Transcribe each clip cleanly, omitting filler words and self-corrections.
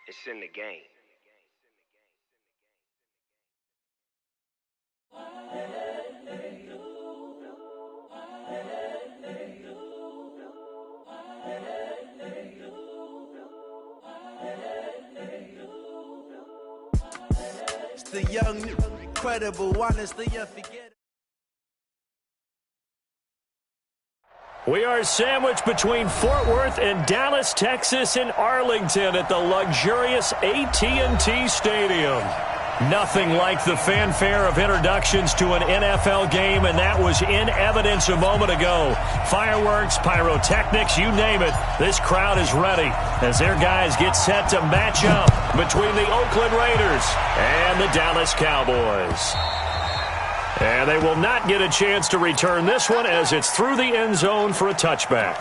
It's in the game. It's the young, incredible one. It's the forget. We are sandwiched between Fort Worth and Dallas, Texas, and Arlington at the luxurious AT&T Stadium. Nothing like the fanfare of introductions to an NFL game, and that was in evidence a moment ago. Fireworks, pyrotechnics, you name it. This crowd is ready as their guys get set to match up between the Oakland Raiders and the Dallas Cowboys. And they will not get a chance to return this one as it's through the end zone for a touchback.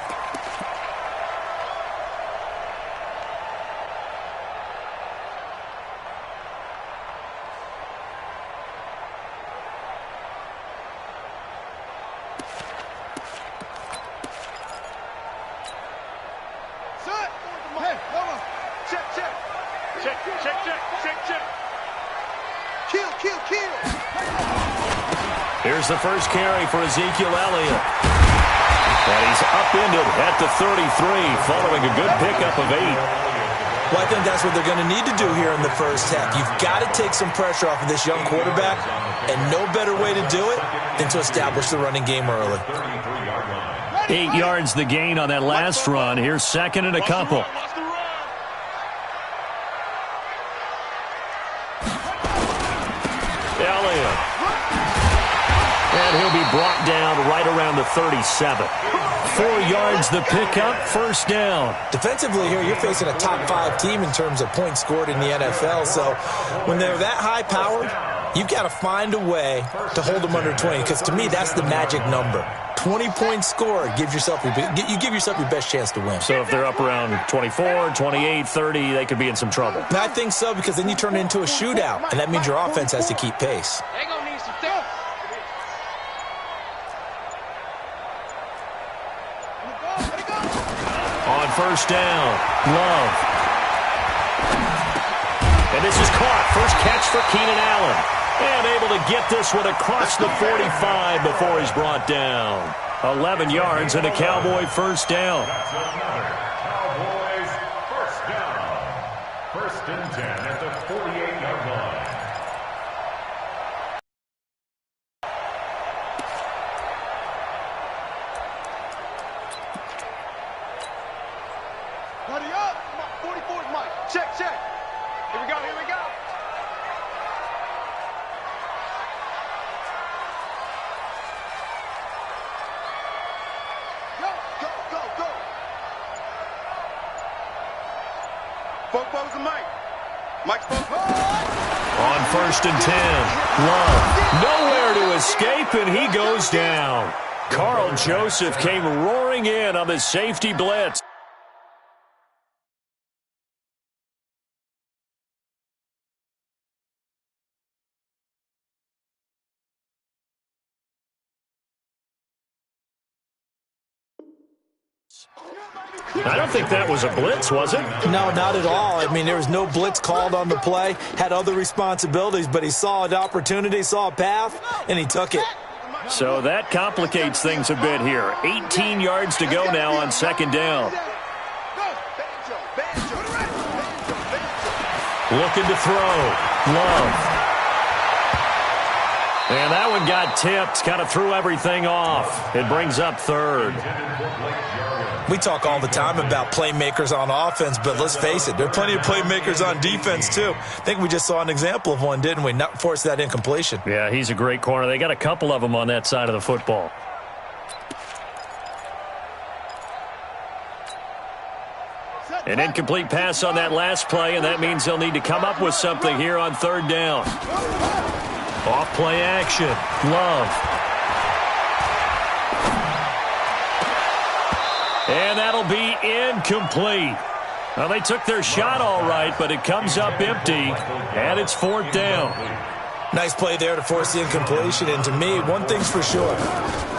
Here's the first carry for Ezekiel Elliott. And he's upended at the 33, following a good pickup of 8. Well, I think that's what they're going to need to do here in the first half. You've got to take some pressure off of this young quarterback, and no better way to do it than to establish the running game early. 8 yards the gain on that last run. Here's second and a couple. Elliott. And he'll be brought down right around the 37. 4 yards the pickup, first down. Defensively here, you're facing a top-5 team in terms of points scored in the NFL. So when they're that high-powered, you've got to find a way to hold them under 20. Because to me, that's the magic number. 20 points scored, you give yourself your best chance to win. So if they're up around 24, 28, 30, they could be in some trouble. And I think so, because then you turn it into a shootout, and that means your offense has to keep pace. On first down, Love. And this is caught. First catch for Keenan Allen. And able to get this one across the 45 before he's brought down. 11 yards and a Cowboy first down. That's another Cowboys first down. First and 10 at the 48-yard line. Buddy up! 44's Mike. Check. Here we go. Go. Foes and Mike. Mike's foes. On first and 10, Love. Nowhere to escape, and he goes down. Carl Joseph came roaring in on the safety blitz. I don't think that was a blitz, was it? No, not at all. I mean, there was no blitz called on the play. Had other responsibilities, but he saw an opportunity, saw a path, and he took it. So that complicates things a bit here. 18 yards to go now on second down. Looking to throw. Love. And that one got tipped, kind of threw everything off. It brings up third. We talk all the time about playmakers on offense, but let's face it, there are plenty of playmakers on defense too. I think we just saw an example of one, didn't we? Not force that incompletion. Yeah, he's a great corner. They got a couple of them on that side of the football. An incomplete pass on that last play, and that means they'll need to come up with something here on third down. Off play action. Love. And that'll be incomplete. Well, they took their shot all right, but it comes up empty, and it's fourth down. Nice play there to force the incompletion. And to me, one thing's for sure.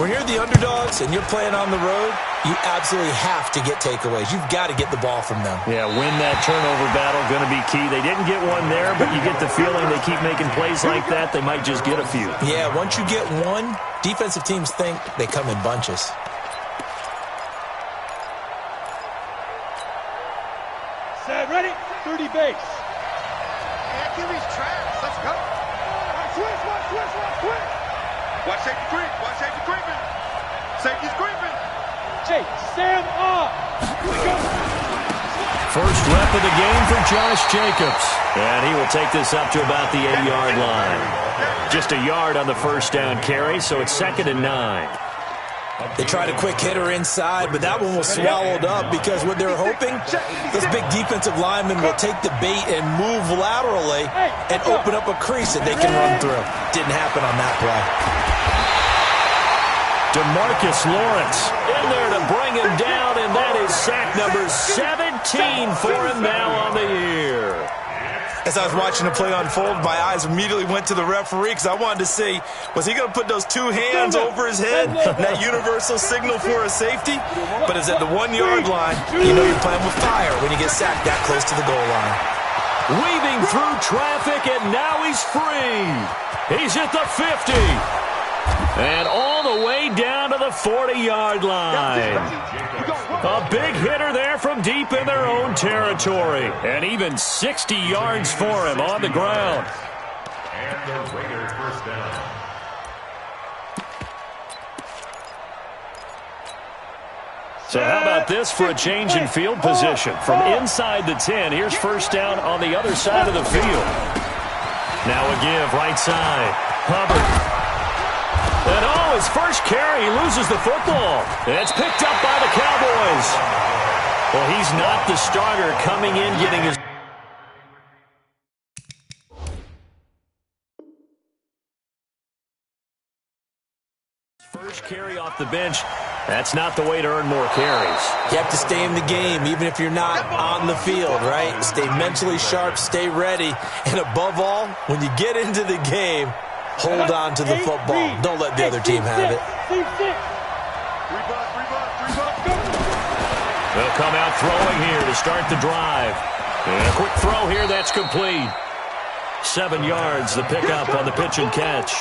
When you're the underdogs and you're playing on the road, you absolutely have to get takeaways. You've got to get the ball from them. Yeah, win that turnover battle, going to be key. They didn't get one there, but you get the feeling they keep making plays like that, they might just get a few. Yeah, once you get one, defensive teams think they come in bunches. Set, ready? 30 base. Yeah, QB's trash. Let's go. Switch. Watch safety creep. Watch safety creeping. Safety's creeping. Jake, stand up. First rep of the game for Josh Jacobs. And he will take this up to about the 8-yard line. Just a yard on the first down carry, so it's 2nd and 9. They tried a quick hitter inside, but that one was swallowed up because what they're hoping, this big defensive lineman will take the bait and move laterally and open up a crease that they can run through. Didn't happen on that play. DeMarcus Lawrence in there to bring him down, and that is sack number 17 for him now on the year. As I was watching the play unfold, my eyes immediately went to the referee because I wanted to see, was he going to put those two hands over his head, that universal signal for a safety? But it's at the 1-yard line. You know you're playing with fire when you get sacked that close to the goal line. Weaving through traffic, and now he's free. He's at the 50. And all the way down to the 40-yard line. A big hitter there from deep in their own territory. And even 60 yards for him on the ground. And the Raiders first down. So how about this for a change in field position? From inside the 10, here's first down on the other side of the field. Now a give right side. Hubbard. And his first carry, he loses the football. It's picked up by the Cowboys. Well, he's not the starter coming in getting his first carry off the bench. That's not the way to earn more carries. You have to stay in the game, even if you're not on the field, right? Stay mentally sharp, stay ready, and above all, when you get into the game, hold on to the football. Don't let the other team have it. They'll come out throwing here to start the drive. And a quick throw here, that's complete. 7 yards, the pickup on the pitch and catch.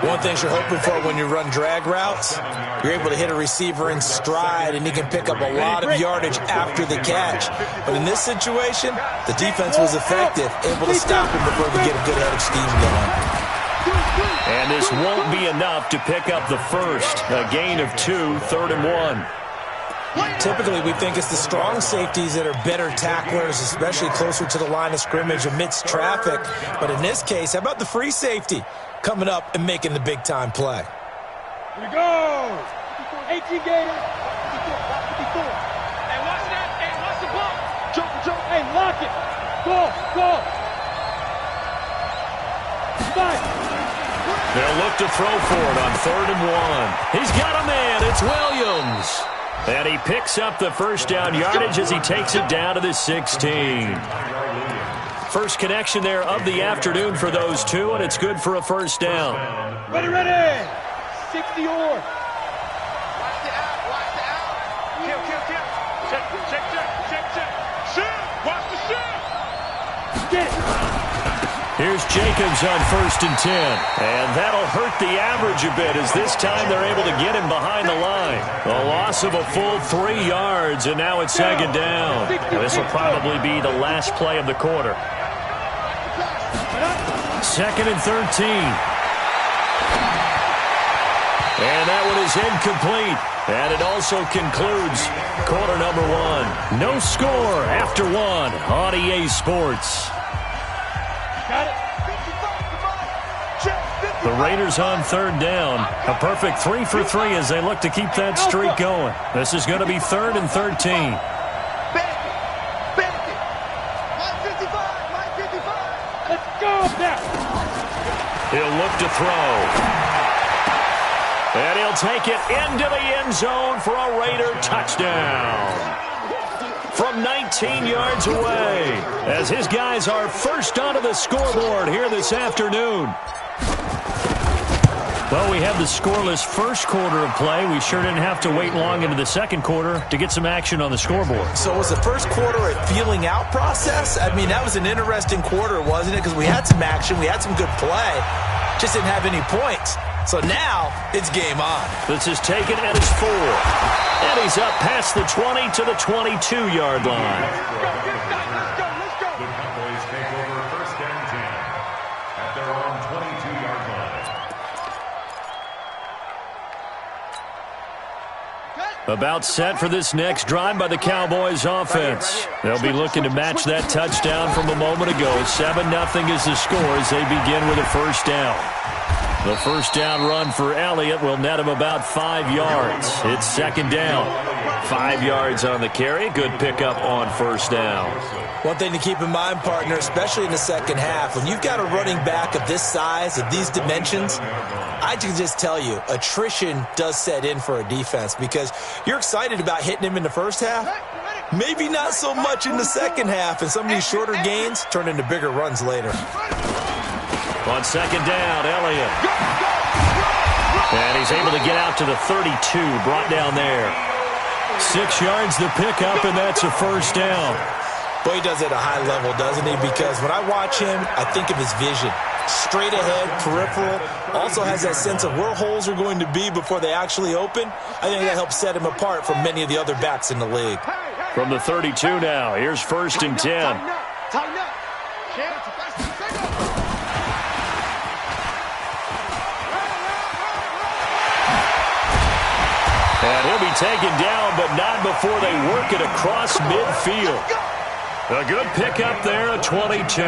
One thing you're hoping for when you run drag routes, you're able to hit a receiver in stride, and he can pick up a lot of yardage after the catch. But in this situation, the defense was effective, able to stop him before we get a good head of steam going. And this won't be enough to pick up the first. A gain of 2, 3rd and 1. Typically, we think it's the strong safeties that are better tacklers, especially closer to the line of scrimmage amidst traffic. But in this case, how about the free safety coming up and making the big-time play? Here we go. 18 Gators. Hey, watch that. Hey, watch the ball. Jump. Hey, lock it. Go. Five. They'll look to throw for it on 3rd and 1. He's got a man. It's Williams. And he picks up the first down yardage as he takes it down to the 16. First connection there of the afternoon for those two, and it's good for a first down. Ready. 60 or. Watch the out. Kill. Check. Shoot. Watch the shoot. Get it. Here's Jacobs on 1st and 10. And that'll hurt the average a bit as this time they're able to get him behind the line. A loss of a full 3 yards, and now it's 2nd down. This will probably be the last play of the quarter. 2nd and 13. And that one is incomplete. And it also concludes quarter number 1. No score after 1 on EA Sports. The Raiders on 3rd down. A perfect 3 for 3 as they look to keep that streak going. This is going to be 3rd and 13. Let's go now. He'll look to throw. And he'll take it into the end zone for a Raider touchdown. From 19 yards away, as as his guys are first onto the scoreboard here this afternoon. Well, we have the scoreless first quarter of play. We sure didn't have to wait long into the second quarter to get some action on the scoreboard. So was the first quarter a feeling out process? I mean, that was an interesting quarter, wasn't it? Because we had some action, we had some good play, just didn't have any points. So now it's game on. This is taken at his 4. And he's up past the 20 to the 22-yard line. The Cowboys take over first and 10 at their own 22-yard line. About set for this next drive by the Cowboys offense. They'll be looking to match that touchdown from a moment ago. 7-0 is the score as they begin with a first down. The first down run for Elliott will net him about 5 yards. It's second down. 5 yards on the carry. Good pickup on first down. One thing to keep in mind, partner, especially in the second half, when you've got a running back of this size, of these dimensions, I can just tell you, attrition does set in for a defense because you're excited about hitting him in the first half. Maybe not so much in the second half, and some of these shorter gains turn into bigger runs later. On second down, Elliott. And he's able to get out to the 32, brought down there. 6 yards the pickup, and that's a first down. Boy, he does it at a high level, doesn't he? Because when I watch him, I think of his vision. Straight ahead, peripheral. Also has that sense of where holes are going to be before they actually open. I think that helps set him apart from many of the other backs in the league. From the 32 now, here's first and 10. Tighten up. And he'll be taken down, but not before they work it across midfield. A good pickup there at 22.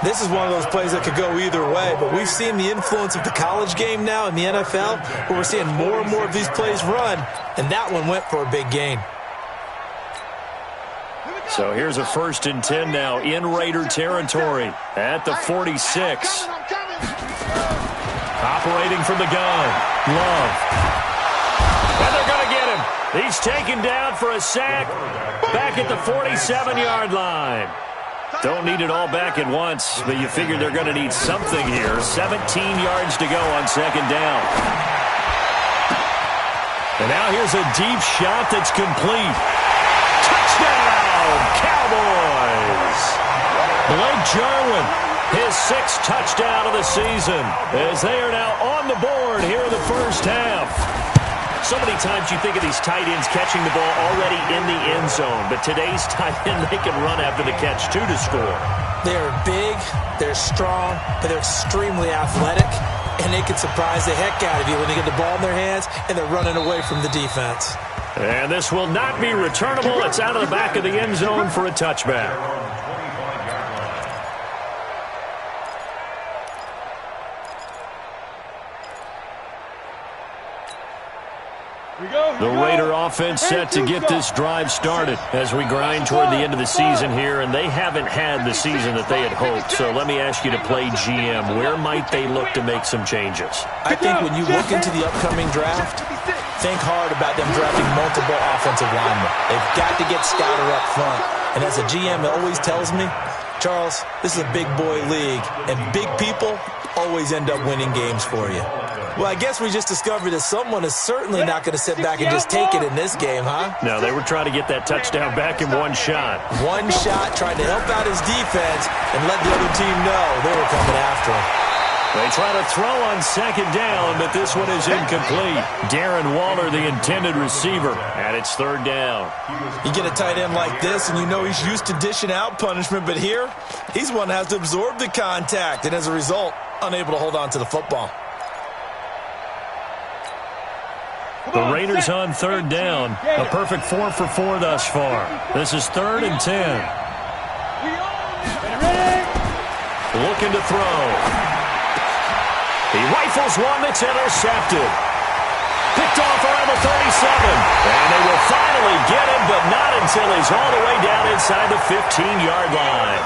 This is one of those plays that could go either way, but we've seen the influence of the college game now in the NFL, where we're seeing more and more of these plays run, and that one went for a big gain. So here's a first and 10 now in Raider territory at the 46. Operating from the gun, Love. And they're going to get him. He's taken down for a sack back at the 47-yard line. Don't need it all back at once, but you figure they're going to need something here. 17 yards to go on second down. And now here's a deep shot that's complete. Touchdown, Cowboys! Blake Jarwin, his 6th touchdown of the season, as they are now on the board here in the first half. So many times you think of these tight ends catching the ball already in the end zone, but today's tight end, they can run after the catch, too, to score. They're big, they're strong, but they're extremely athletic, and they can surprise the heck out of you when they get the ball in their hands and they're running away from the defense. And this will not be returnable. It's out of the back of the end zone for a touchback. The Raider offense set to get this drive started as we grind toward the end of the season here, and they haven't had the season that they had hoped. So let me ask you to play GM. Where might they look to make some changes? I think when you look into the upcoming draft, think hard about them drafting multiple offensive linemen. They've got to get Scouter up front. And as a GM always tells me, Charles, this is a big boy league, and big people always end up winning games for you. Well, I guess we just discovered that someone is certainly not going to sit back and just take it in this game, huh? No, they were trying to get that touchdown back in one shot. One shot, trying to help out his defense and let the other team know they were coming after him. They try to throw on second down, but this one is incomplete. Darren Waller, the intended receiver, and it's third down. You get a tight end like this, and you know he's used to dishing out punishment, but here, he's one that has to absorb the contact, and as a result, unable to hold on to the football. The Raiders on third down. A perfect 4 for 4 thus far. This is 3rd and 10. Looking to throw. He rifles one that's intercepted. Picked picked off around the 37. And they will finally get him, but not until he's all the way down inside the 15-yard line.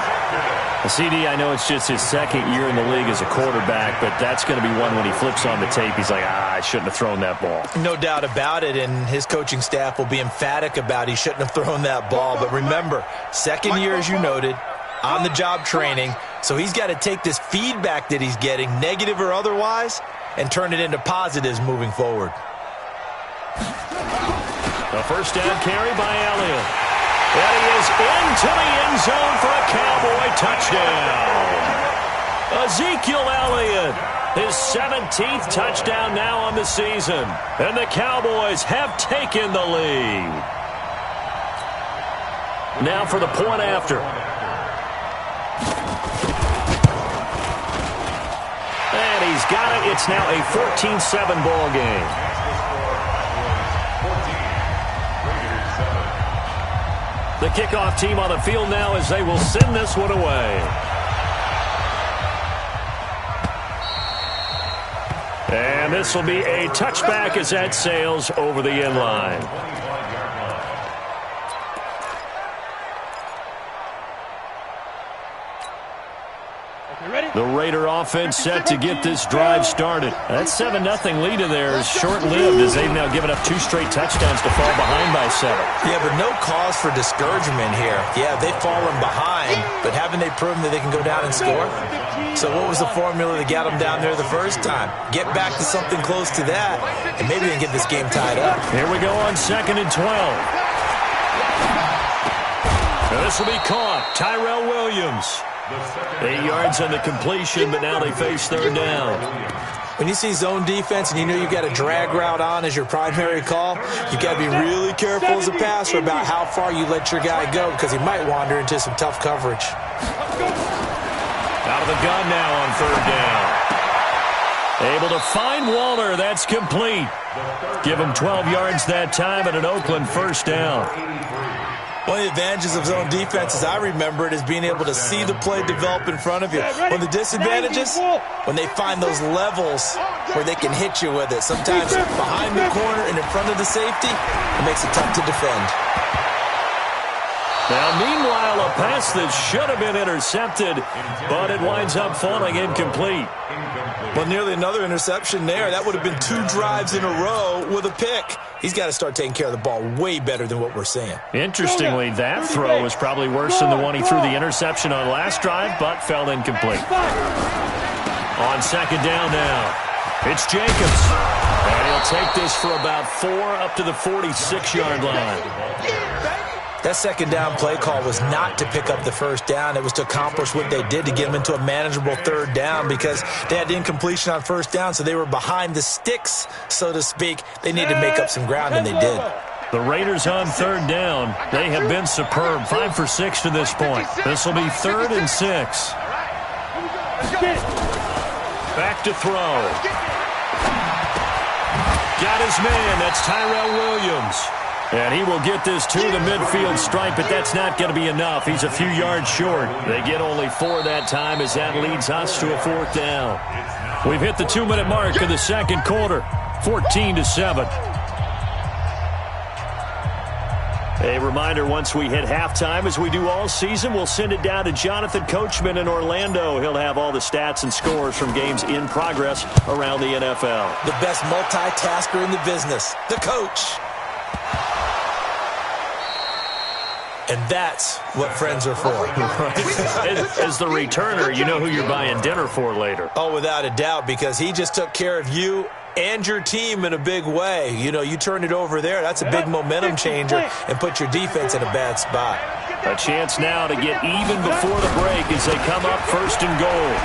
CD, I know it's just his second year in the league as a quarterback, but that's going to be one when he flips on the tape, he's like, I shouldn't have thrown that ball. No doubt about it, and his coaching staff will be emphatic about he shouldn't have thrown that ball. But remember, second year, as you noted, on-the-job training, so he's got to take this feedback that he's getting, negative or otherwise, and turn it into positives moving forward. A first down carry by Elliott. And he is into the end zone for a Cowboy touchdown. Ezekiel Elliott, his 17th touchdown now on the season. And the Cowboys have taken the lead. Now for the point after. And he's got it. It's now a 14-7 ball game. The kickoff team on the field now as they will send this one away. And this will be a touchback as that sails over the end line. The Raider offense set to get this drive started. That 7-0 lead of theirs is short-lived as they've now given up 2 straight touchdowns to fall behind by 7. Yeah, but no cause for discouragement here. Yeah, they've fallen behind, but haven't they proven that they can go down and score? So what was the formula that got them down there the first time? Get back to something close to that, and maybe they can get this game tied up. Here we go on 2nd and 12. Now this will be caught. Tyrell Williams. 8 yards on the completion, but now they face 3rd down. When you see zone defense and you know you've got a drag route on as your primary call, you've got to be really careful as a passer about how far you let your guy go because he might wander into some tough coverage. Out of the gun now on 3rd down. Able to find Waller. That's complete. Give him 12 yards that time and an Oakland 1st down. One of the advantages of zone defense, as I remember it, is being able to see the play develop in front of you. One of the disadvantages, when they find those levels where they can hit you with it. Sometimes behind the corner and in front of the safety, it makes it tough to defend. Now, meanwhile, a pass that should have been intercepted, but it winds up falling incomplete. Well, nearly another interception there. That would have been 2 drives in a row with a pick. He's got to start taking care of the ball way better than what we're seeing. Interestingly, that throw was probably worse than the one he threw the interception on last drive, but fell incomplete. On 2nd down now, it's Jacobs. And he'll take this for about 4 up to the 46-yard line. That 2nd down play call was not to pick up the 1st down. It was to accomplish what they did to get them into a manageable 3rd down because they had incompletion on 1st down, so they were behind the sticks, so to speak. They needed to make up some ground, and they did. The Raiders on 3rd down. They have been superb. 5 for 6 to this point. This will be 3rd and 6. Back to throw. Got his man. That's Tyrell Williams. And he will get this to the midfield stripe, but that's not going to be enough. He's a few yards short. They get only 4 that time as that leads us to a 4th down. We've hit the 2-minute mark of the 2nd quarter, 14-7. A reminder, once we hit halftime, as we do all season, we'll send it down to Jonathan Coachman in Orlando. He'll have all the stats and scores from games in progress around the NFL. The best multitasker in the business, the coach. And that's what friends are for. As the returner, you know who you're buying dinner for later. Oh, without a doubt, because he just took care of you and your team in a big way. You know, you turn it over there, that's a big momentum changer and put your defense in a bad spot. A chance now to get even before the break as they come up 1st and goal.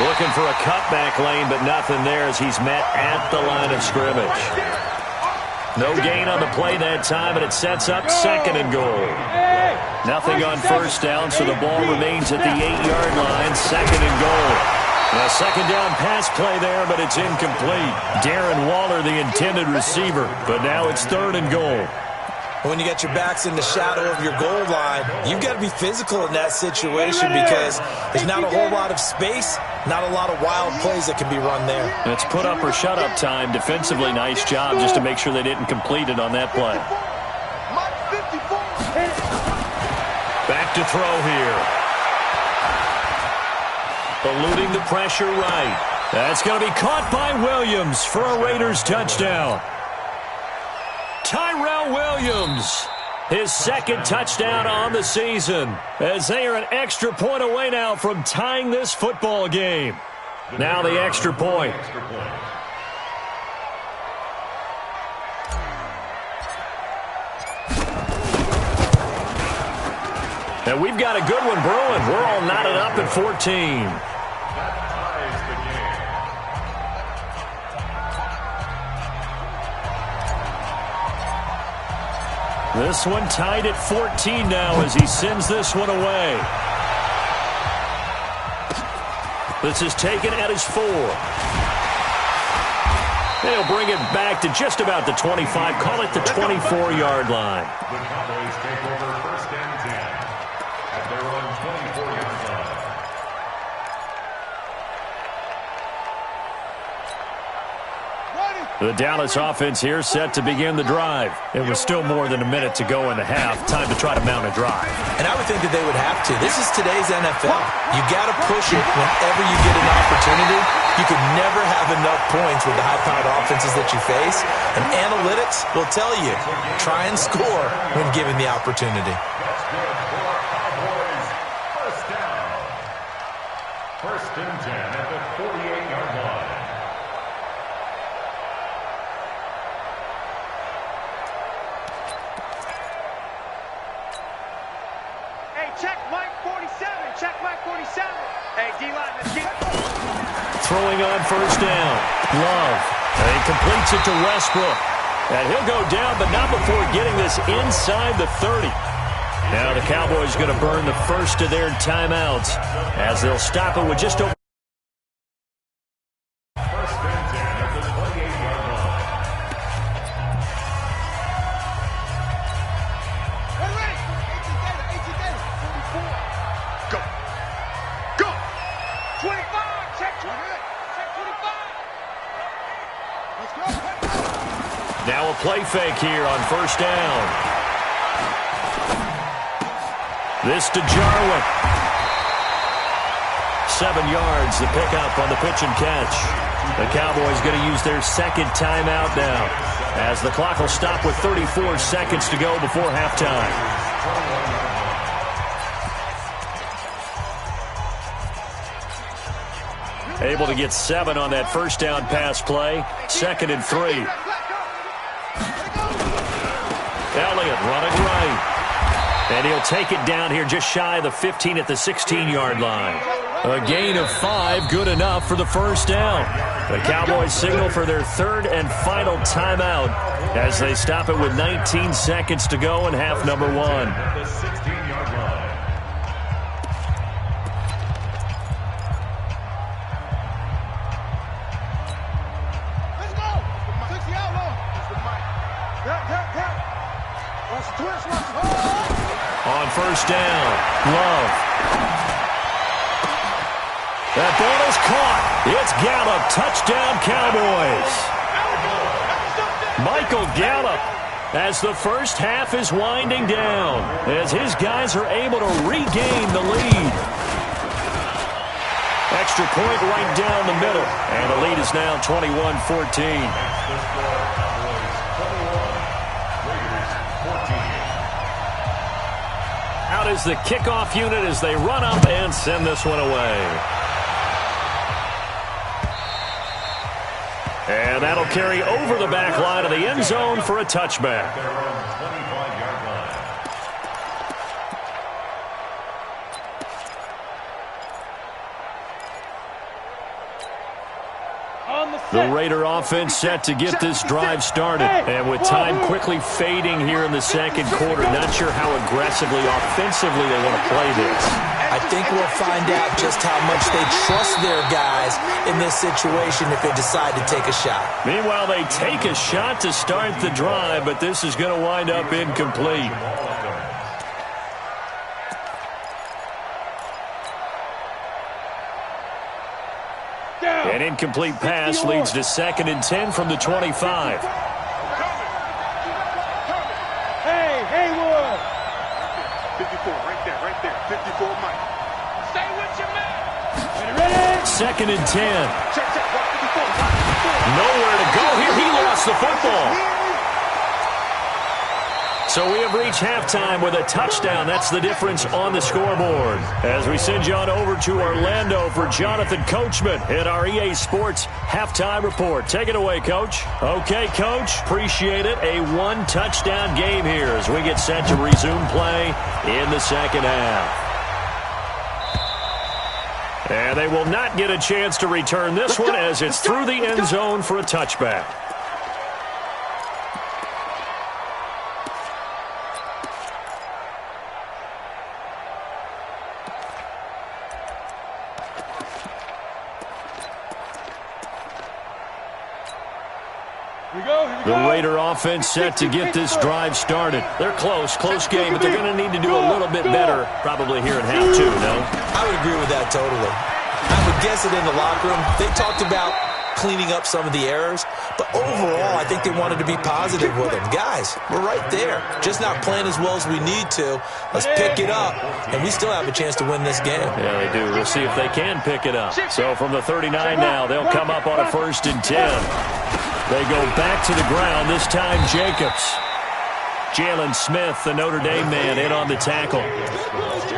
Looking for a cutback lane, but nothing there as he's met at the line of scrimmage. No gain on the play that time, and it sets up 2nd and goal. Nothing on 1st down, so the ball remains at the 8-yard line, 2nd and goal. A 2nd down pass play there, but it's incomplete. Darren Waller, the intended receiver, but now it's 3rd and goal. When you get your backs in the shadow of your goal line, you've got to be physical in that situation because there's not a whole lot of space, not a lot of wild plays that can be run there. It's put up or shut up time. Defensively, nice job just to make sure they didn't complete it on that play. Back to throw here. Eluding the pressure right. That's going to be caught by Williams for a Raiders touchdown. Tyrell Williams, his second touchdown on the season, as they are an extra point away now from tying this football game. Now the extra point. And we've got a good one brewing. We're all knotted up at 14. This one tied at 14 now as he sends this one away. This is taken at his 4. They'll bring it back to just about the 25. Call it the 24-yard line. The Cowboys take over first and 10 at their own 24-yard line. The Dallas offense here set to begin the drive. It was still more than a minute to go in the half. Time to try to mount a drive. And I would think that they would have to. This is today's NFL. You got to push it whenever you get an opportunity. You could never have enough points with the high-powered offenses that you face. And analytics will tell you, try and score when given the opportunity. That's good for our Cowboys. First down. First and 10 at the 48-yard line. Check Mike 47. Check Mike 47. Hey, D-line, let's get it. Throwing on first down. Love. And he completes it to Westbrook. And he'll go down, but not before getting this inside the 30. Now the Cowboys going to burn the first of their timeouts as they'll stop it with just over. First and 10 at the 28-yard line. Go. Go. 25. Check 25. Check 25. Let's go. Now a play fake here on first down. This to Jarwin. 7 yards, the pickup on the pitch and catch. The Cowboys going to use their second timeout now as the clock will stop with 34 seconds to go before halftime. Able to get 7 on that first down pass play. 2nd and 3. Elliott running right. And he'll take it down here just shy of the 15 at the 16-yard line. A gain of 5, good enough for the first down. The Cowboys signal for their third and final timeout as they stop it with 19 seconds to go in half number 1. The 16-yard line. On first down, Love. That ball is caught. It's Gallup. Touchdown, Cowboys. Michael Gallup, as the first half is winding down, as his guys are able to regain the lead. Extra point right down the middle, and the lead is now 21-14. Out is the kickoff unit as they run up and send this one away. And that'll carry over the back line of the end zone for a touchback. The Raider offense set to get this drive started. And with time quickly fading here in the second quarter, not sure how aggressively, offensively they want to play this. I think we'll find out just how much they trust their guys in this situation if they decide to take a shot. Meanwhile, they take a shot to start the drive, but this is going to wind up incomplete. An incomplete pass leads to 2nd and 10 from the 25. Hey, Haywood! 54, right there. 54, Mike. Stay with your man. Ready? 2nd and 10. Check. Watch 54. Nowhere to go here. He lost the football. So we have reached halftime with a touchdown. That's the difference on the scoreboard. As we send you on over to Orlando for Jonathan Coachman in our EA Sports halftime report. Take it away, Coach. Okay, Coach. Appreciate it. A one-touchdown game here as we get set to resume play in the second half. And they will not get a chance to return this one as it's through the end zone for a touchback. The Raider offense set to get this drive started. They're close game, but they're going to need to do a little bit better probably here in half two, no? I would agree with that totally. I would guess it in the locker room. They talked about cleaning up some of the errors, but overall, I think they wanted to be positive with them. Guys, we're right there. Just not playing as well as we need to. Let's pick it up, and we still have a chance to win this game. Yeah, they do. We'll see if they can pick it up. So from the 39 now, they'll come up on a 1st and 10. They go back to the ground, this time Jacobs. Jalen Smith, the Notre Dame man, in on the tackle.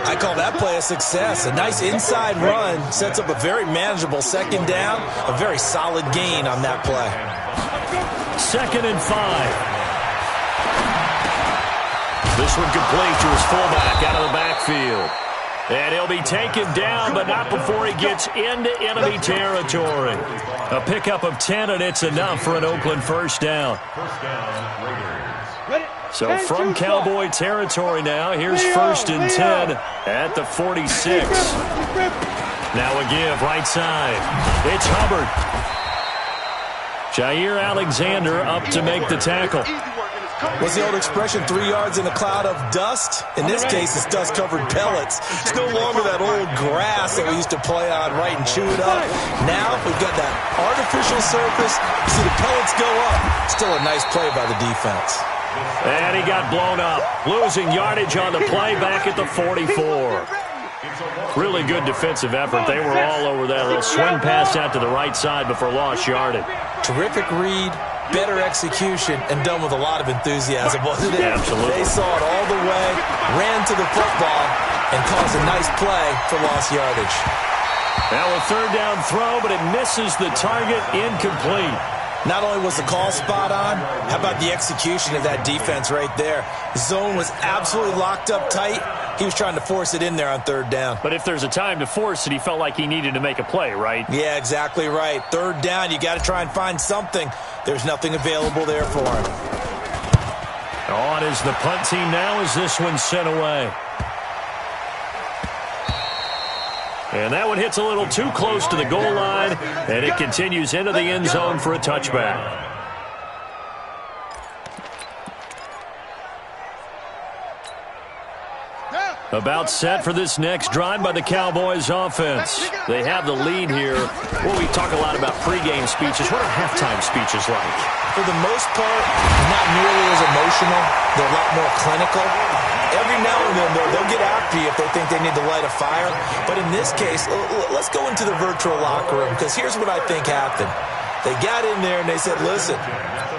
I call that play a success. A nice inside run sets up a very manageable 2nd down. A very solid gain on that play. 2nd and 5. This one complete to his fullback out of the backfield. And he'll be taken down, but not before he gets into enemy territory. A pickup of 10, and it's enough for an Oakland 1st down. So from Cowboy territory now, here's 1st and 10 at the 46. Now a give, right side. It's Hubbard. Jair Alexander up to make the tackle. What's the old expression, 3 yards in a cloud of dust? In this case, it's dust-covered pellets. It's no longer that old grass that we used to play on, right, and chew it up. Now we've got that artificial surface. You see the pellets go up. Still a nice play by the defense. And he got blown up, losing yardage on the play back at the 44. Really good defensive effort. They were all over that little swing pass out to the right side before lost yardage. Terrific read, better execution, and done with a lot of enthusiasm, wasn't it? Absolutely. They saw it all the way, ran to the football, and caused a nice play for lost yardage. Now a 3rd down throw, but it misses the target, incomplete. Not only was the call spot on, how about the execution of that defense right there? The zone was absolutely locked up tight. He was trying to force it in there on 3rd down. But if there's a time to force it, he felt like he needed to make a play, right? Yeah, exactly right. 3rd down, you got to try and find something. There's nothing available there for him. On is the punt team now as this one's sent away. And that one hits a little too close to the goal line, and it continues into the end zone for a touchback. About set for this next drive by the Cowboys offense. They have the lead here. Well, we talk a lot about pregame speeches. What are halftime speeches like? For the most part, not nearly as emotional. They're a lot more clinical. Every now and then, they'll get after you if they think they need to light a fire. But in this case, let's go into the virtual locker room, because here's what I think happened. They got in there and they said, listen,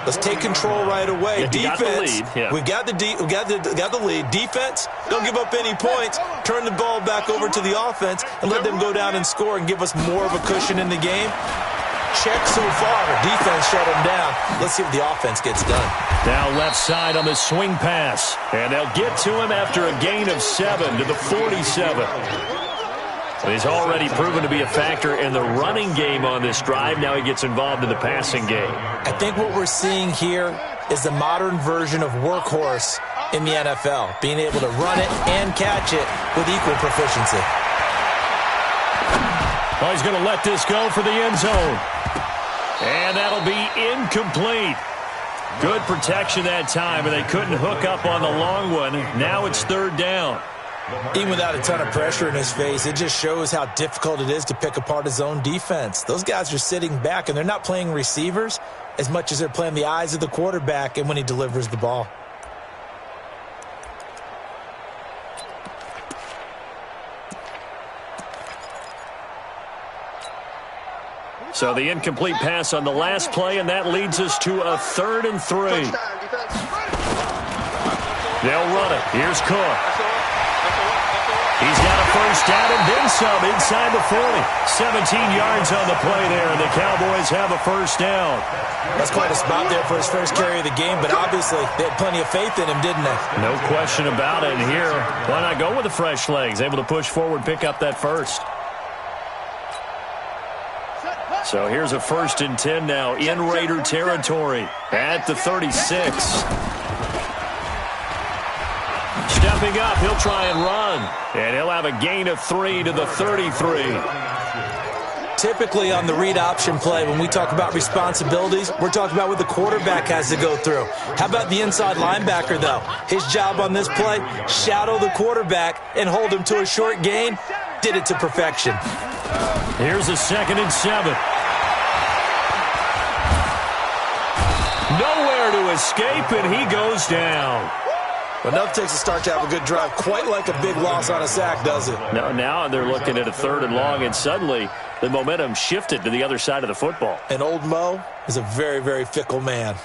let's take control right away. Defense, we've got the lead. Defense, don't give up any points. Turn the ball back over to the offense and let them go down and score and give us more of a cushion in the game. Check so far. Defense shut them down. Let's see what the offense gets done. Now left side on the swing pass. And they'll get to him after a gain of 7 to the 47. He's already proven to be a factor in the running game on this drive. Now he gets involved in the passing game. I think what we're seeing here is the modern version of workhorse in the NFL, being able to run it and catch it with equal proficiency. Oh, he's going to let this go for the end zone. And that'll be incomplete. Good protection that time, and they couldn't hook up on the long one. Now it's third down. Even without a ton of pressure in his face, it just shows how difficult it is to pick apart his own defense. Those guys are sitting back, and they're not playing receivers as much as they're playing the eyes of the quarterback and when he delivers the ball. So the incomplete pass on the last play, and that leads us to a 3rd and 3. They'll run it. Here's Cook. He's got a first down and then some inside the 40. 17 yards on the play there, and the Cowboys have a first down. That's quite a spot there for his first carry of the game, but obviously they had plenty of faith in him, didn't they? No question about it. And here, why not go with the fresh legs? Able to push forward, pick up that first. So here's a 1st and 10 now in Raider territory at the 36. Stepping up, he'll try and run. And he'll have a gain of 3 to the 33. Typically on the read option play, when we talk about responsibilities, we're talking about what the quarterback has to go through. How about the inside linebacker, though? His job on this play, shadow the quarterback and hold him to a short gain. Did it to perfection. Here's a 2nd and 7. Nowhere to escape, and he goes down. Enough takes a start to have a good drive. Quite like a big loss on a sack, does it? No, now they're looking at a 3rd and long, and suddenly the momentum shifted to the other side of the football. And old Mo is a very, very fickle man.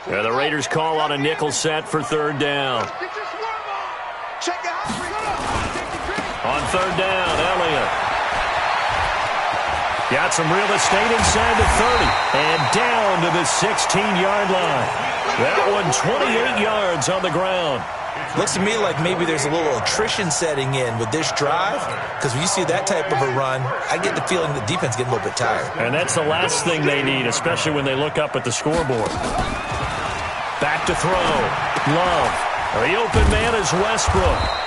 Yeah, the Raiders call on a nickel set for 3rd down. On 3rd down, Elliott. Got some real estate inside the 30 and down to the 16-yard line. That one 28 yards on the ground. Looks to me like maybe there's a little attrition setting in with this drive, because when you see that type of a run, I get the feeling the defense getting a little bit tired. And that's the last thing they need, especially when they look up at the scoreboard. Back to throw. Love. The open man is Westbrook.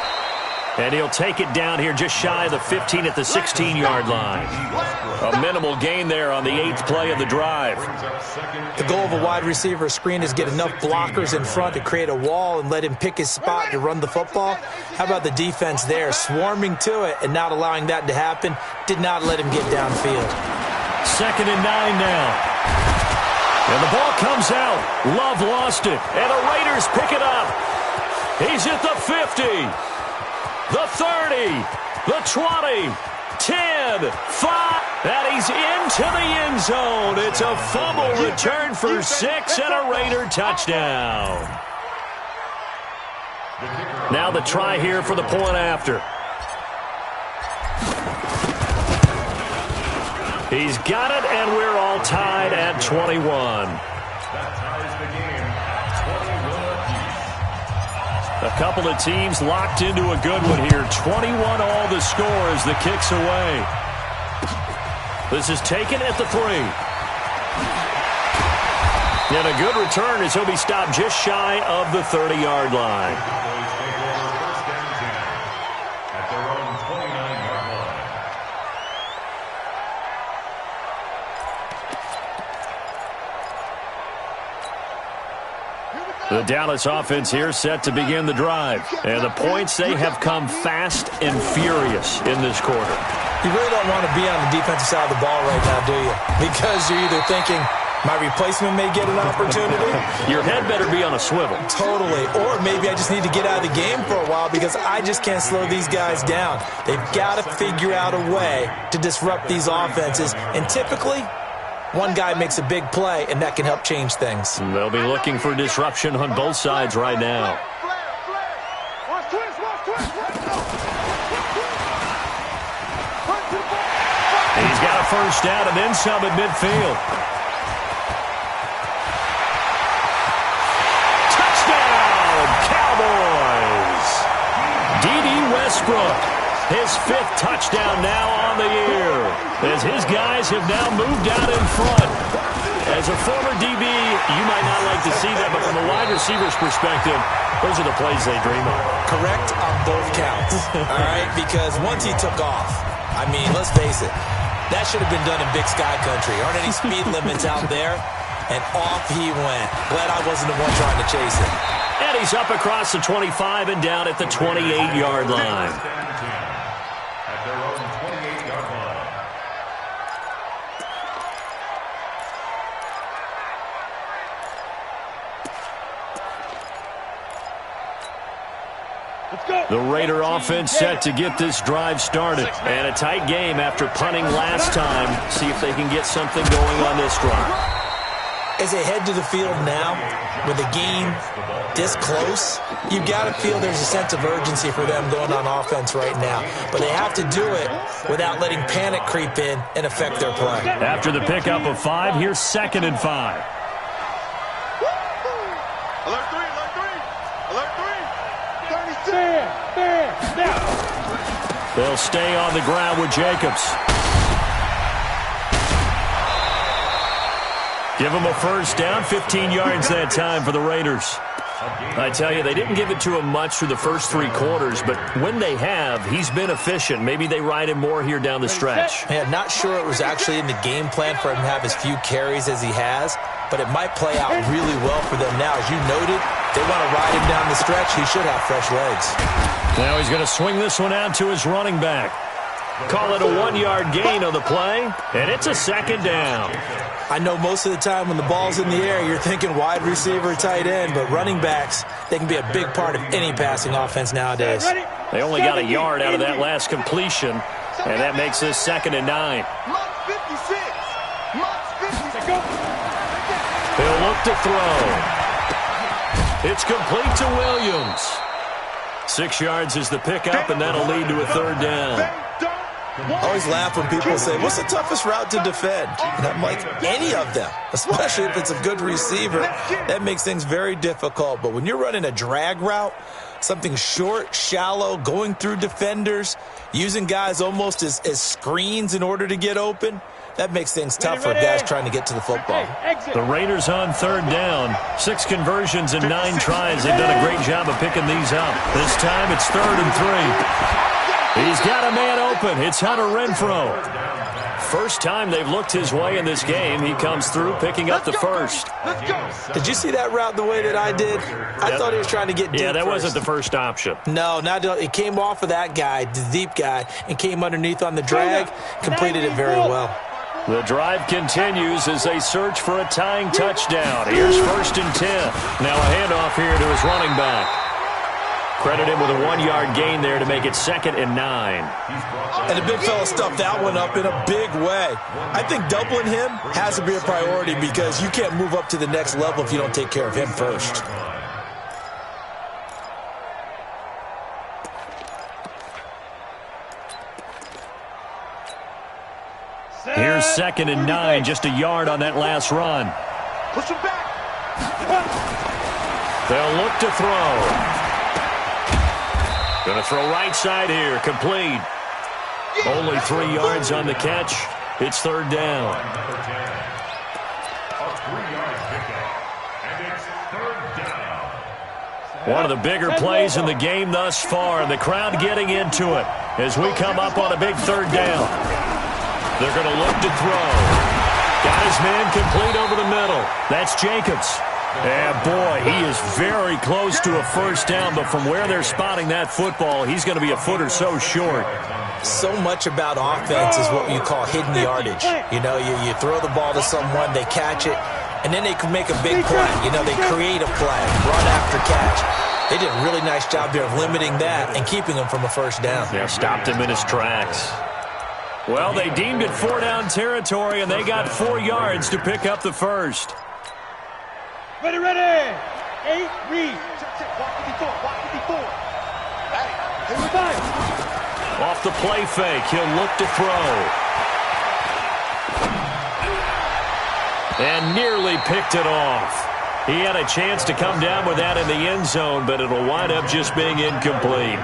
And he'll take it down here just shy of the 15 at the 16-yard line. A minimal gain there on the 8th play of the drive. The goal of a wide receiver screen is get enough blockers in front to create a wall and let him pick his spot to run the football. How about the defense there, swarming to it and not allowing that to happen? Did not let him get downfield. 2nd and 9 now. And the ball comes out. Love lost it. And the Raiders pick it up. He's at the 50. The 30, the 20, 10, 5, and he's into the end zone. It's a fumble return for 6 and a Raider touchdown. Now the try here for the point after. He's got it, and we're all tied at 21. A couple of teams locked into a good one here. 21 all the score as the kick's away. This is taken at the 3. And a good return as he'll be stopped just shy of the 30-yard line. At their own 29-yard line. The Dallas offense here set to begin the drive. And the points, they have come fast and furious in this quarter. You really don't want to be on the defensive side of the ball right now, do you? Because you're either thinking, my replacement may get an opportunity. Your head better be on a swivel. Totally. Or maybe I just need to get out of the game for a while because I just can't slow these guys down. They've got to figure out a way to disrupt these offenses. And typically, one guy makes a big play, and that can help change things. They'll be looking for disruption on both sides right now. He's got a first down and then some at midfield. Touchdown, Cowboys! D.D. Westbrook, his 5th touchdown now on the year, as his guys have now moved out in front. As a former DB, you might not like to see that, but from a wide receiver's perspective, those are the plays they dream of. Correct on both counts, all right? Because once he took off, I mean, let's face it, that should have been done in Big Sky Country. Aren't any speed limits out there? And off he went. Glad I wasn't the one trying to chase him. And he's up across the 25 and down at the 28-yard line. At their own 28-yard line. The Raider offense set to get this drive started. And a tight game after punting last time. See if they can get something going on this drive. As they head to the field now, with a game this close, you've got to feel there's a sense of urgency for them going on offense right now. But they have to do it without letting panic creep in and affect their play. After the pickup of 5, here's 2nd and 5. Alert 3, alert 3, alert 3. They'll stay on the ground with Jacobs. Give him a first down, 15 yards that time for the Raiders. I tell you, they didn't give it to him much through the first 3 quarters, but when they have, he's been efficient. Maybe they ride him more here down the stretch. Man, not sure it was actually in the game plan for him to have as few carries as he has, but it might play out really well for them now. As you noted, they want to ride him down the stretch. He should have fresh legs. Now he's going to swing this one out to his running back. Call it a 1-yard gain on the play, and it's a 2nd down. I know most of the time when the ball's in the air, you're thinking wide receiver, tight end, but running backs, they can be a big part of any passing offense nowadays. They only got a yard out of that last completion, and that makes this 2nd and 9. He'll look to throw. It's complete to Williams. 6 yards is the pickup, and that'll lead to a 3rd down. I always laugh when people say, what's the toughest route to defend? And I'm like, any of them, especially if it's a good receiver. That makes things very difficult. But when you're running a drag route, something short, shallow, going through defenders, using guys almost as screens in order to get open, that makes things tough for guys trying to get to the football. The Raiders on 3rd down. 6 conversions and 9 tries. They've done a great job of picking these up. This time it's 3rd and 3. He's got a man open. It's Hunter Renfrow. First time they've looked his way in this game. He comes through picking up the first. Did you see that route the way that I did? I thought he was trying to get deep. Yeah, that wasn't the first option. No, it came off of that guy, the deep guy, and came underneath on the drag. Completed it very well. The drive continues as they search for a tying touchdown. Here's 1st and 10. Now a handoff here to his running back. Credit him with a 1-yard gain there to make it 2nd and 9. And the big fella stuffed that one up in a big way. I think doubling him has to be a priority because you can't move up to the next level if you don't take care of him first. Here's 2nd and 9, just a yard on that last run. Push him back. They'll look to throw. Going to throw right side here, complete. Only 3 yards on the catch. It's 3rd down. A 3-yard pickup, and it's 3rd down. One of the bigger plays in the game thus far, and the crowd getting into it as we come up on a big 3rd down. They're going to look to throw. Got his man complete over the middle. That's Jacobs. And, boy, he is very close to a first down, but from where they're spotting that football, he's going to be a foot or so short. So much about offense is what you call hidden yardage. You know, you throw the ball to someone, they catch it, and then they can make a big play. You know, they create a play, run after catch. They did a really nice job there of limiting that and keeping him from a first down. Yeah, stopped him in his tracks. Well, they deemed it 4-down territory, and they got 4 yards to pick up the first. Ready. 8, read. Walk 54. Off the play fake, he'll look to throw. And nearly picked it off. He had a chance to come down with that in the end zone, but it'll wind up just being incomplete.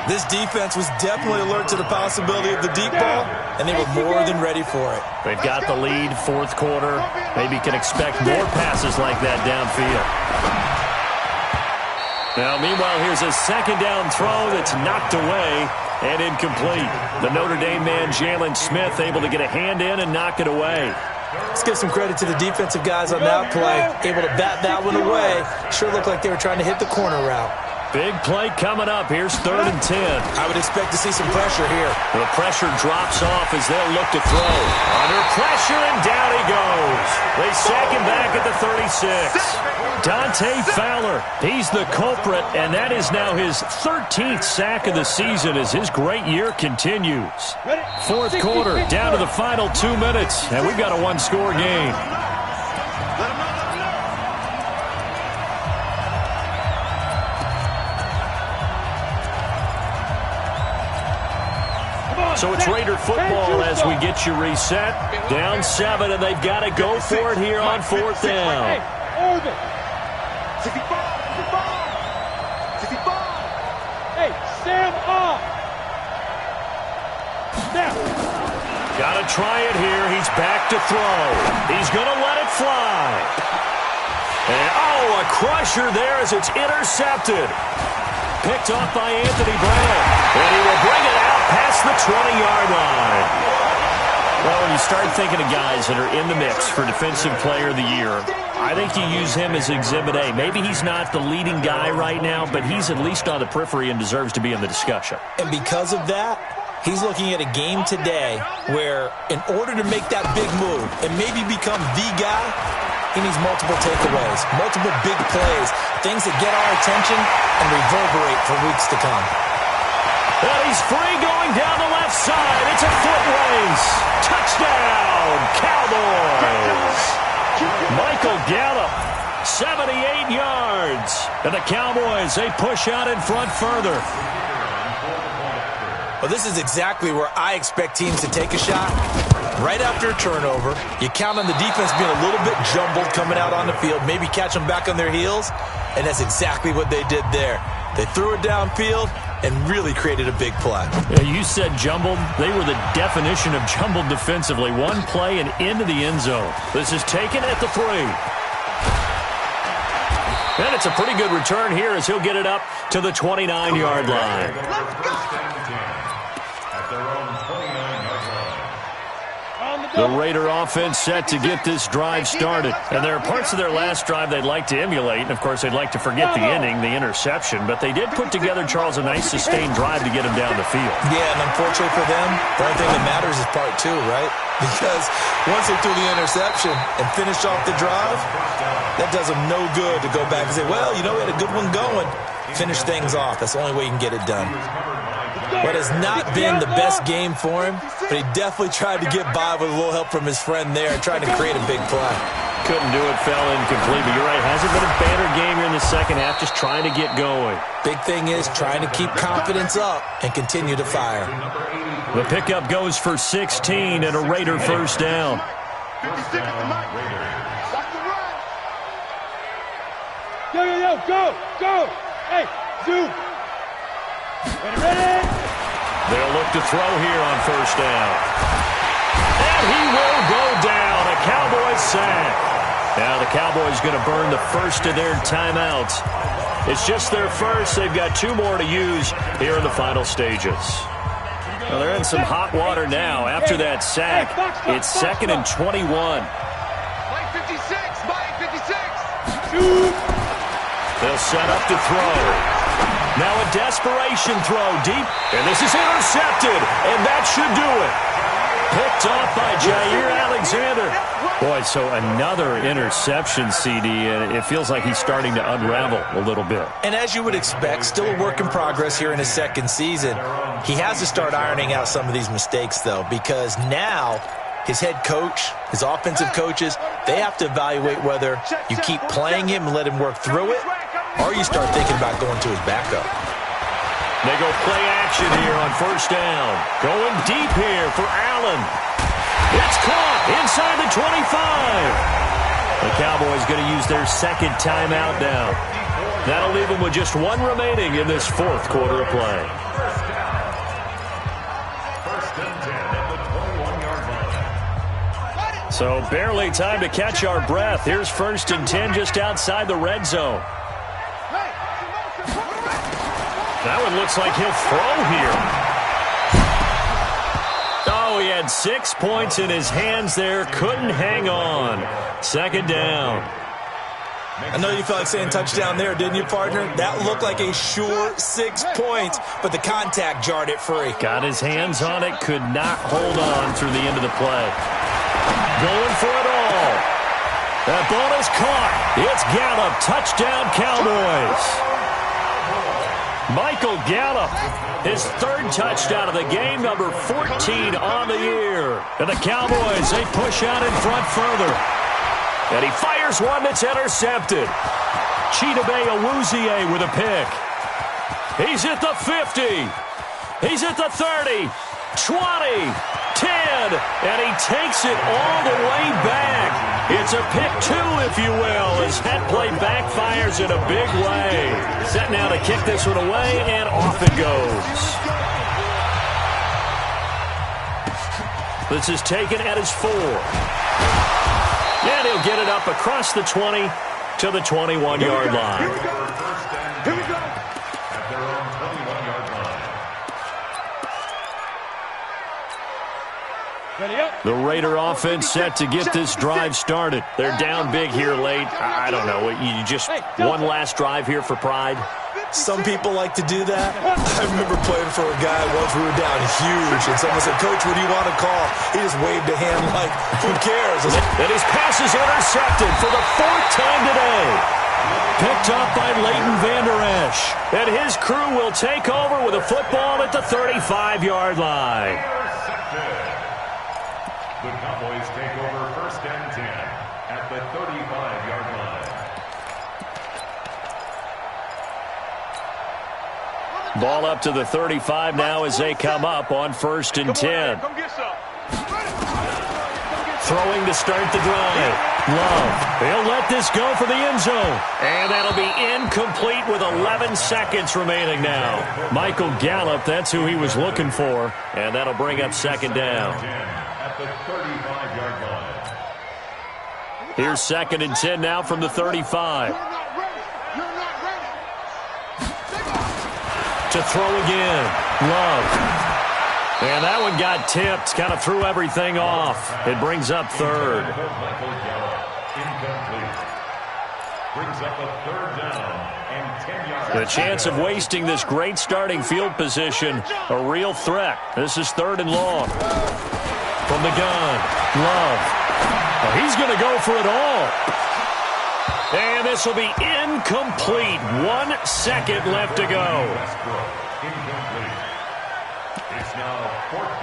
This defense was definitely alert to the possibility of the deep ball, and they were more than ready for it. They've got the lead, fourth quarter. Maybe can expect more passes like that downfield. Now, meanwhile, here's a second down throw that's knocked away and incomplete. The Notre Dame man, Jalen Smith, able to get a hand in and knock it away. Let's give some credit to the defensive guys on that play. Able to bat that one away. Sure looked like they were trying to hit the corner route. Big play coming up. Here's 3rd and 10. I would expect to see some pressure here. The pressure drops off as they'll look to throw. Under pressure, and down he goes. They sack him back at the 36. Dante Fowler, he's the culprit, and that is now his 13th sack of the season as his great year continues. Fourth quarter, down to the final 2 minutes, and we've got a one-score game. So it's Raider football as we get you reset. Down 7, and they've got to go for it here on 4th down. 65. Hey, stand up. Now. Got to try it here. He's back to throw. He's going to let it fly. And, oh, a crusher there as it's intercepted. Picked off by Anthony Brown. And he will bring it out past the 20-yard line. Well, when you start thinking of guys that are in the mix for Defensive Player of the Year, I think you use him as Exhibit A. Maybe he's not the leading guy right now, but he's at least on the periphery and deserves to be in the discussion. And because of that, he's looking at a game today where in order to make that big move and maybe become the guy, he needs multiple takeaways, multiple big plays, things that get our attention and reverberate for weeks to come. And he's free going down the left side. It's a foot race. Touchdown, Cowboys. Michael Gallup, 78 yards. And the Cowboys, they push out in front further. Well, this is exactly where I expect teams to take a shot. Right after a turnover, you count on the defense being a little bit jumbled coming out on the field, maybe catch them back on their heels, and that's exactly what they did there. They threw it downfield and really created a big play. Yeah, you said jumbled. They were the definition of jumbled defensively. One play and into the end zone. This is taken at the 3. And it's a pretty good return here as he'll get it up to the 29-yard line. The Raider offense set to get this drive started. And there are parts of their last drive they'd like to emulate. And, of course, they'd like to forget the ending, the interception. But they did put together, Charles, a nice sustained drive to get him down the field. Yeah, and unfortunately for them, the only thing that matters is part 2, right? Because once they threw the interception and finished off the drive, that does them no good to go back and say, well, you know, we had a good one going. Finish things off. That's the only way you can get it done. What has not been the best game for him, but he definitely tried to get by with a little help from his friend there and tried to create a big play. Couldn't do it, fell incomplete, but you're right. Hasn't been a banner game here in the second half, just trying to get going. Big thing is trying to keep confidence up and continue to fire. The pickup goes for 16 and a Raider first down. 56 at the mic. Stop the run. Go. Hey, zoom. Ready. They'll look to throw here on first down. And he will go down. A Cowboys sack. Now the Cowboys going to burn the first of their timeouts. It's just their first. They've got 2 more to use here in the final stages. Well, they're in some hot water now. After that sack, it's 2nd and 21. Mike 56. They'll set up to throw. Now a desperation throw deep, and this is intercepted, and that should do it. Picked off by Jair Alexander. Boy, so another interception, CD, and it feels like he's starting to unravel a little bit. And as you would expect, still a work in progress here in his second season. He has to start ironing out some of these mistakes, though, because now his head coach, his offensive coaches, they have to evaluate whether you keep playing him and let him work through it, or you start thinking about going to his backup. They go play action here on first down. Going deep here for Allen. It's caught inside the 25. The Cowboys going to use their second timeout now. That'll leave them with just one remaining in this fourth quarter of play. First and 10 at the 21-yard line. So barely time to catch our breath. Here's first and 10 just outside the red zone. That one looks like he'll throw here. Oh, he had 6 points in his hands there. Couldn't hang on. Second down. I know you felt like saying touchdown there, didn't you, partner? That looked like a sure 6 points, but the contact jarred it free. Got his hands on it, could not hold on through the end of the play. Going for it all. That ball is caught. It's Gallup. Touchdown, Cowboys. Michael Gallup, his third touchdown of the game, number 14 on the year. And the Cowboys, they push out in front further. And he fires one that's intercepted. Chidobe Awuzie with a pick. He's at the 50. He's at the 30, 20, 10, and he takes it all the way back. It's a pick two, if you will, as that play backfires in a big way. Set now to kick this one away, and off it goes. This is taken at his 4. And he'll get it up across the 20 to the 21-yard line. Here we go. At their own 21-yard line. The Raider offense set to get this drive started. They're down big here late. I don't know. You just one last drive here for pride? Some people like to do that. I remember playing for a guy once we were down huge, and someone said, "Coach, what do you want to call?" He just waved a hand like, who cares? And his pass is intercepted for the 4th time today. Picked up by Leighton Vander Esch. And his crew will take over with a football at the 35-yard line. The Cowboys take over first and 10 at the 35-yard line. Ball up to the 35 now as they come up on first and 10. Throwing to start the drive. Love. He'll let this go for the end zone. And that'll be incomplete with 11 seconds remaining now. Michael Gallup, that's who he was looking for. And that'll bring up second down. At the 35-yard line. Here's second and 10 now from the 35. To throw again. Love. And that one got tipped. Kind of threw everything off. It brings up third. Michael Gallup, incomplete. Brings up a third down and 10 yards. The chance of wasting this great starting field position, a real threat. This is third and long. From the gun, Love. Oh, he's going to go for it all. And this will be incomplete. 1 second left to go. Incomplete. It's now 4th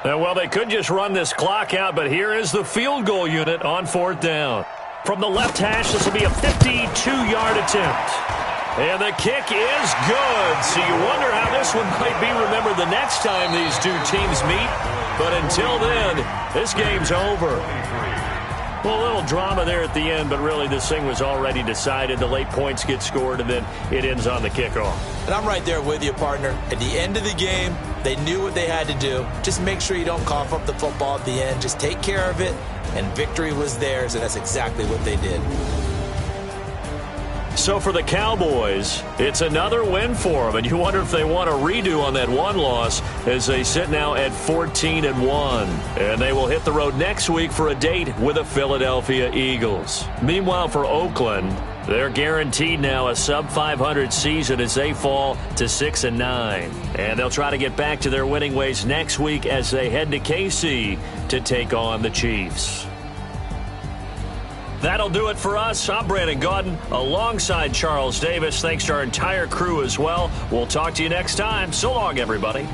down. Well, they could just run this clock out, but here is the field goal unit on 4th down. From the left hash, this will be a 52-yard attempt. And the kick is good. So you wonder how this one might be remembered the next time these two teams meet. But until then, this game's over. Well, a little drama there at the end, but really this thing was already decided. The late points get scored, and then it ends on the kickoff. And I'm right there with you, partner. At the end of the game, they knew what they had to do. Just make sure you don't cough up the football at the end. Just take care of it, and victory was theirs, and that's exactly what they did. So for the Cowboys, it's another win for them, and you wonder if they want a redo on that one loss as they sit now at 14-1. And they will hit the road next week for a date with the Philadelphia Eagles. Meanwhile, for Oakland, they're guaranteed now a sub-500 season as they fall to 6-9. And they'll try to get back to their winning ways next week as they head to KC to take on the Chiefs. That'll do it for us. I'm Brandon Gaudin alongside Charles Davis. Thanks to our entire crew as well. We'll talk to you next time. So long, everybody.